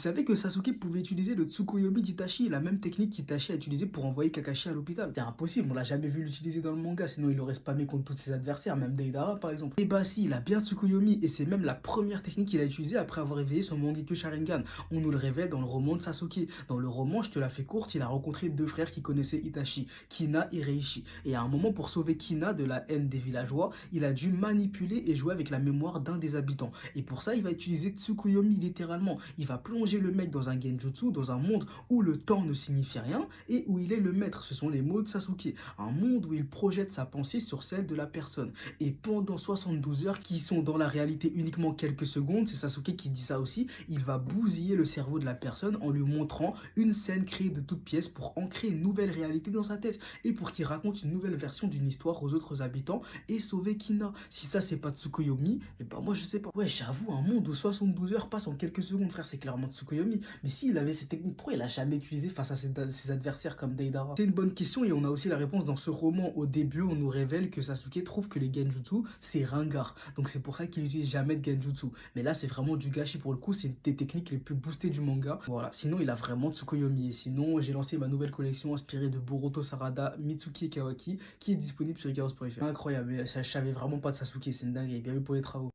savais que Sasuke pouvait utiliser le Tsukuyomi d'Itachi, la même technique qu'Itachi a utilisée pour envoyer Kakashi à l'hôpital? C'est impossible, on l'a jamais vu l'utiliser dans le manga, sinon il aurait spammé contre tous ses adversaires, même Deidara par exemple. Et bah si, il a bien Tsukuyomi, et c'est même la première technique qu'il a utilisée après avoir réveillé son Mangekyo Sharingan. On nous le révèle dans le roman de Sasuke. Dans le roman, je te la fais courte, il a rencontré deux frères qui connaissaient Itachi, Kina et Reishi. Et à un moment, pour sauver Kina de la haine des villageois, il a dû manipuler et jouer avec la mémoire d'un des habitants. Et pour ça, il va utiliser Tsukuyomi littéralement. Il va plonger le mec dans un genjutsu, dans un monde où le temps ne signifie rien et où il est le maître. Ce sont les mots de Sasuke. Un monde où il projette sa pensée sur celle de la personne. Et pendant 72 heures, qui sont dans la réalité uniquement quelques secondes, c'est Sasuke qui dit ça aussi, il va bousiller le cerveau de la personne en lui montrant une scène créée de toutes pièces pour ancrer une nouvelle réalité dans sa tête et pour qu'il raconte une nouvelle version d'une histoire aux autres habitants et sauver Kina. Si ça c'est pas Tsukuyomi, et ben moi je sais pas. Ouais, j'avoue, un monde où 72 heures passent en quelques secondes, frère, c'est clairement Tsukuyomi. Mais s'il avait ces techniques, pourquoi il a jamais utilisé face à ses adversaires comme Deidara? C'est une bonne question et on a aussi la réponse dans ce roman. Au début, on nous révèle que Sasuke trouve que les genjutsu c'est ringard. Donc c'est pour ça qu'il n'utilise jamais de genjutsu. Mais là, c'est vraiment du gâchis pour le coup, c'est une des techniques les plus boostées du manga. Voilà, sinon il a vraiment Tsukuyomi. Et sinon, j'ai lancé ma nouvelle collection inspirée de Boruto Sarada, Mitsuki et Kawaki qui est disponible sur ikaros.fr. Incroyable, je savais vraiment pas de Sasuke, c'est une dinguerie. Bien vu pour les travaux.